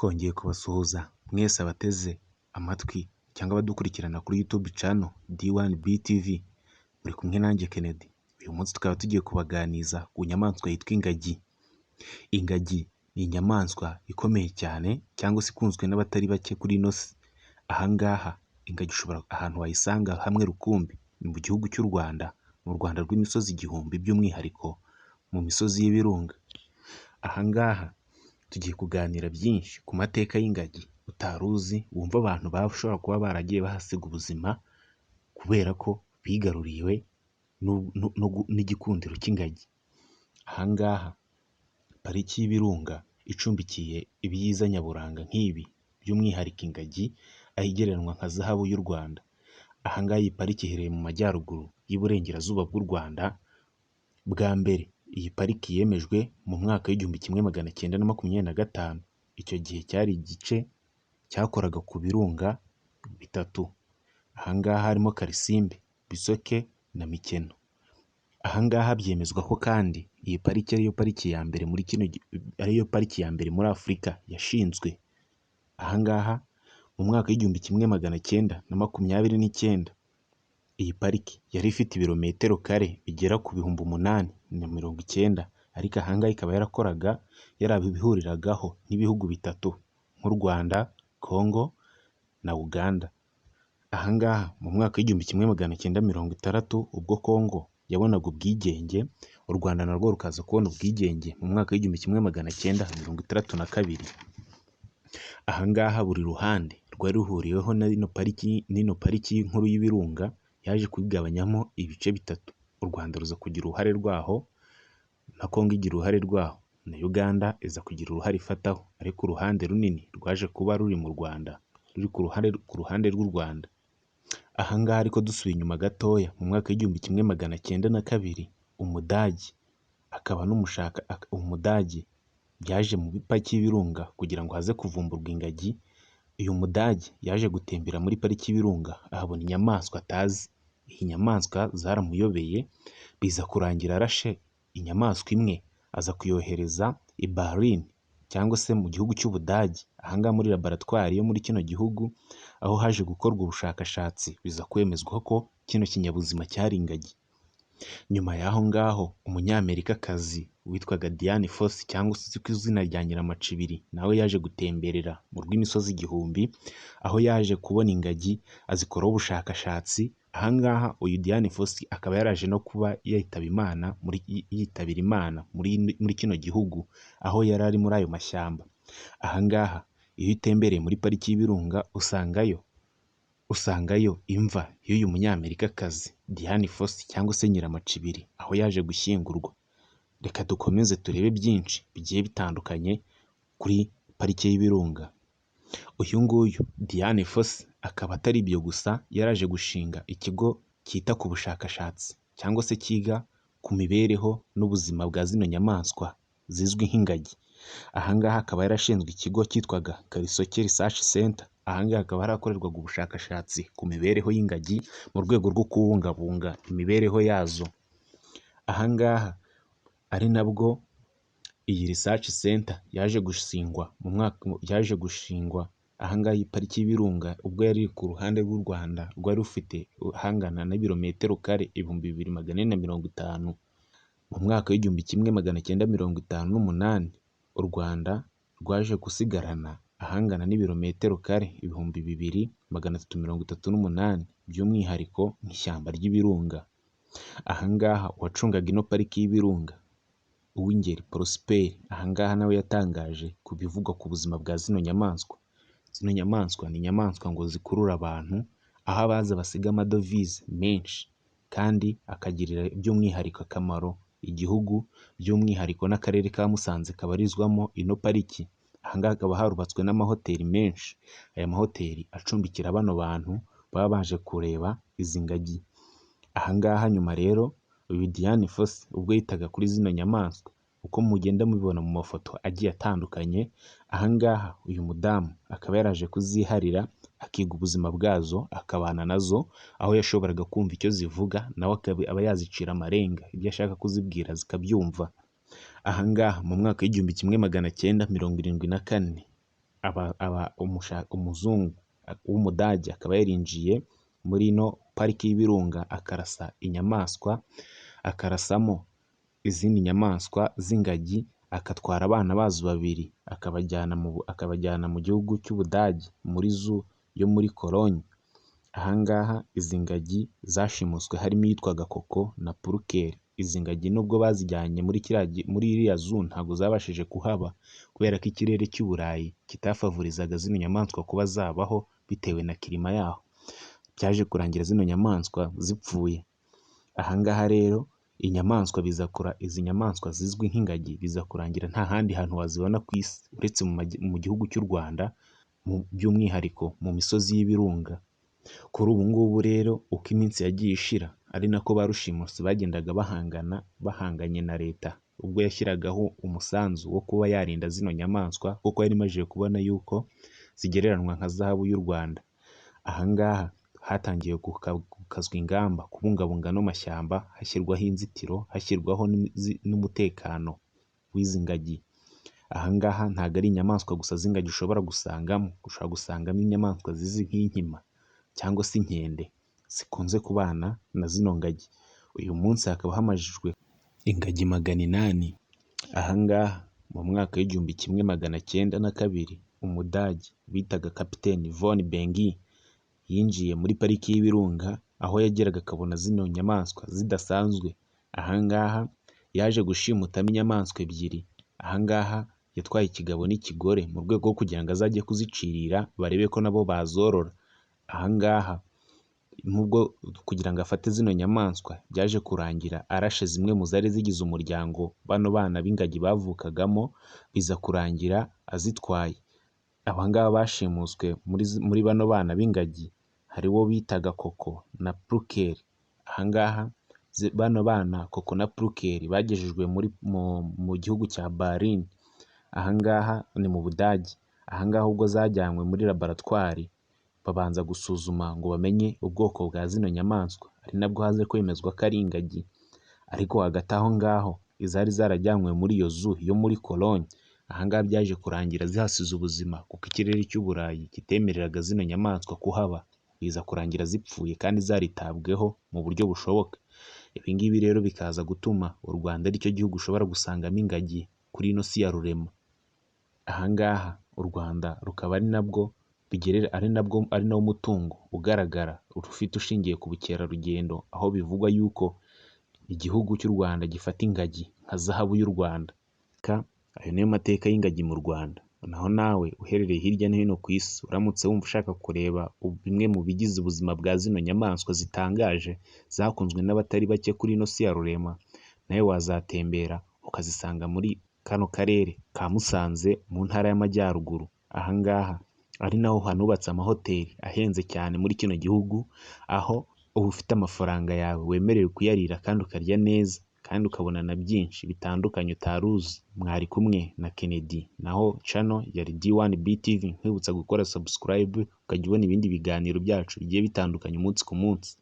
twongeye kubasuhuza mwese abateze amatwi cyangwa abadukurikirana kuri YouTube channel D1BTV. Muri kumwe nanjye Kennedy. Uyu munsi tukaba tugiye kubaganiza ku nyamaswa yitwa ingagi. Ingagi ni inyamaswa ikomeye cyane cyangwa se ikunzwe n'abatari bake kuri ino si. Ahangaha ingagi ushobora ahantu wayisanga hamwe rukumbi ni mu gihugu cy'u Rwanda, mu Rwanda rw'imisozi igihumbi, by'umwihariko mu misozi y'ibirunga. Ahangaha tugiye kuganira byinshi ku mateka y'ingagi utaruzi, wumva abantu bashobora kuba baragiye bahasiga ubuzima kubera ko bigaruriwe n'igikundiro cy'ingagi. Ahangaha pariki y'ibirunga icumbikiye ibyiza nyaburanga nk'ibi, by'umwihariko ingagi, aho igereranywa nka zahabu y'u Rwanda. Ahangaha iyi pariki iherereye mu majyaruguru y'Iburengerazuba bw'u Rwanda. Bwa mbere iyi pariki yemejwe mu mwaka w'1925. Icyo gihe cyari igice cyakoraga ku birunga bitatu. Ahangaha harimo Karisimbi, Bisoke na Mikeno. Ahangaha byemezwa ko kandi iyi pariki ariyo pariki ya mbere muri Afurika yashinzwe. Ahangaha mu mwaka w'1929 iyi pariki yari ifite ibirometero kare bigera ku 890, ariko ahangaha ikaba yarabihuriragaho n'ibihugu bitatu nk'u Rwanda, Congo na Uganda. Ahangaha mu mwaka w'1960 ubwo Congo yabonaga ubwigenge, u Rwanda narwo rukaza kubona ubwigenge mu mwaka w'1962. Ahangaha buri ruhande rwari ruhuriweho n'ino pariki nkuru y'ibirunga. Yaje kubigabanyamo ibice bitatu. U Rwanda ruza kugira uruhare rwaho, na Congo igira uruhare rwaho, na Uganda iza kugira uruhare ifataho, ariko uruhande runini rwaje kuba ruri mu Rwanda, ruri ku ruhande rw'u Rwanda. Ahangaha ariko dusubiye inyuma gatoya, mu mwaka w'1902 Umudage Umudage byaje mu pariki y'ibirunga kugira ngo haze kuvumburwa ingagi. Uyu Mudage yaje gutembera muri pariki y'ibirunga, ahabona inyamaswa atazi. Iyi nyamaswa zaramuyobeye, biza kurangira arashe inyamaswa imwe, aza kuyohereza i Berlin cyangwa se mu gihugu cy'Ubudage. Ahangaha muri laboratwari yo muri kino gihugu, aho haje gukorwa ubushakashatsi, biza kwemezwa ko kino kinyabuzima cyari ingagi. Nyuma y'aho ngaho umunyamerikakazi witwaga Dian Fossey cyangwa se ku izina rya Nyiramacibiri, nawe yaje gutemberera mu rw'imisozi igihumbi, aho yaje kubona ingagi azikoraho ubushakashatsi. Ahangaha uyu Dian Fossey akaba yaraje no kuba yitabira Imana muri kino gihugu, aho yari ari muri ayo mashyamba. Ahangaha iyo utembereye muri pariki y'ibirunga usangayo imva y'uyu munyamerikakazi Dian Fossey cyangwa se Nyiramacibiri, aho yaje gushyingurwa. Reka dukomeze turebe byinshi bigiye bitandukanye kuri pariki y'ibirunga. Uyu nguyu Dian Fossey akaba atari ibyo gusa, yaraje gushinga ikigo cyita ku bushakashatsi cyangwa se cyiga ku mibereho n'ubuzima bwa zino nyamaswa zizwi nk'ingagi. Ahangaha akaba yarashinzwe ikigo cyitwaga Karisoke Research Center. Ahangaha hakaba harakorerwaga ubushakashatsi ku mibereho y'ingagi mu rwego rwo kubungabunga imibereho yazo. Ahangaha ari nabwo iyi Research Center yaje gushingwa ahangaha iyi pariki y'ibirunga, ubwo yari ku ruhande rw'u Rwanda rwari rufite hangana n'ibirometero kare 2450. Mu mwaka w'1958 u Rwanda rwaje gusigarana ahangana n'ibirometero kare 2338, by'umwihariko nk'ishyamba ry'ibirunga. Ahangaha uwacungaga ino pariki y'ibirunga, Uwingeri Prosper, ahangaha nawe yatangaje ku bivugwa ku buzima bwa zino nyamaswa. Zino nyamaswa ni inyamaswa ngo zikurura abantu, aho abaza basiga amadovize menshi, kandi akagirira by'umwihariko akamaro igihugu, by'umwihariko n'akarere ka Musanze kabarizwamo ino pariki. Ahangaha hakaba harubatswe n'amahoteli menshi. Aya mahoteli acumbikira bano bantu baba baje kureba izi ngagi. Ahangaha nyuma rero uyu Dian Fossey ubwo yitaga kuri zino nyamaswa, uko mugenda mubibona mu mafoto agiye atandukanye, ahangaha uyu mudamu akaba yaraje kuziharira, akiga ubuzima bwazo, akabana nazo, aho yashoboraga kumva icyo zivuga, nawe aba yazicira amarenga, ibyo ashaka kuzibwira zikabyumva. Ahangaha mu mwaka w'1974 umuzungu w'umudage akaba yarinjiye muri ino pariki y'ibirunga akarasa inyamaswa, akarasamo izindi nyamaswa z'ingagi, agatwara abana bazo babiri akabajyana mu gihugu cy'Ubudage muri zoo yo muri Cologne. Aha ngaha izi ngagi zashimuswe harimo iyitwaga Koko na Purukeri. Izi ngagi nubwo bazijyanye muri iriya zoo ntabwo zabashije kuhaba kubera ko ikirere cy'i Burayi kitafavorizaga zino nyamaswa kuba zabaho bitewe na kirima yaho. Byaje kurangira zino nyamaswa zipfuye. Aha ngaha rero izi nyamaswa zizwi nk'ingagi biza kurangira nta handi hantu wazibona ku isi uretse mu gihugu cy'u Rwanda, by'umwihariko mu misozi y'ibirunga. Kuri ubu ngubu rero uko iminsi yagiye ishira ari nako ba rushimusi bagendaga bahanganye na leta ubwo yashyiragaho umusanzu wo kuba yarinda zino nyamaswa kuko yari imajije kubona yuko zigereranywa nka zahabu y'u Rwanda. Aha ngaha hatangiye gukazwa ingamba kubungabunga no mashyamba, hashyirwaho inzitiro, hashyirwaho n'umutekano w'izi ngagi. Aha ngaha ntabwo ari inyamaswa gusa z'ingagi ushobora gusangamo inyamaswa zizi nk'inkima cyangwa se inkende zikunze kubana na zino ngagi. Uyu munsi hakaba hamajijwe ingagi 800. Aha ngaha mu mwaka w'1902 Umudage bitaga Kapiteni von Bengi yinjiye muri pariki y'ibirunga, aho yageraga akabona zino nyamaswa zidasanzwe. Aha ngaha yaje gushimutamo inyamaswa 2. Aha ngaha yatwaye ikigabo n'ikigore mu rwego rwo kugira ngo azajye kuzicirira barebe ko nabo bazorora. Aha ngaha nubwo kugira ngo afate zino nyamaswa byaje kurangira arashe zimwe mu zari zigize umuryango bano bana b'ingagi bavukagamo, biza kurangira azitwaye. Aba ngaba bashimuswe muri bano bana b'ingagi hari wo bitaga Koko na Purukeri. Aha ngaha bano bana Koko na Purukeri bagejejwe mu gihugu cya Berlin. Aha ngaha ni mu Budage. Aha ngaha ubwo zajyanywe muri laboratwari babanza gusuzuma ngo bamenye ubwoko bwa zino nyamaswa, ari nabwo haze kwemezwa ko ari ingagi. Ariko hagati aho ngaho izari zarajyanywe muri iyo zoo yo muri Cologne, aha ngaha byaje kurangira zihasize ubuzima kuko ikirere cy'u Burayi kitemereraga zino nyamaswa kuhaba, biza kurangira zipfuye kandi zaritabweho mu buryo bushoboka. Ibi ngibi rero bikaza gutuma u Rwanda aricyo gihugu ushobora gusangamo ingagi kuri ino si ya rurema. Aha ngaha u Rwanda rukaba ari nawo mutungo ugaragara ufite ushingiye ku bukerarugendo, aho bivugwa yuko igihugu cy'u Rwanda gifata ingagi nka zahabu y'u Rwanda. Ayo niyo mateka y'ingagi mu Rwanda. Naho nawe uherereye hirya no hino ku isi uramutse wumva ushaka kureba bimwe mu bigize ubuzima bwa zino nyamaswa zitangaje zakunzwe n'abatari bake kuri ino si ya rurema, nawe wazatembera ukazisanga muri kano karere ka Musanze mu ntara y'Amajyaruguru. Aha ngaha ari naho hanubatse amahoteli ahenze cyane muri kino gihugu, aho uba ufite amafaranga yawe wemerewe kuyarira kandi ukarya neza kandi ukabona na byinshi bitandukanye utari uzi. Mwari kumwe na Kennedy, naho channel yari D1 BTV. Nkwibutsa gukora subscribe ukajya ubona ibindi biganiro byacu bigiye bitandukanye umunsi ku munsi.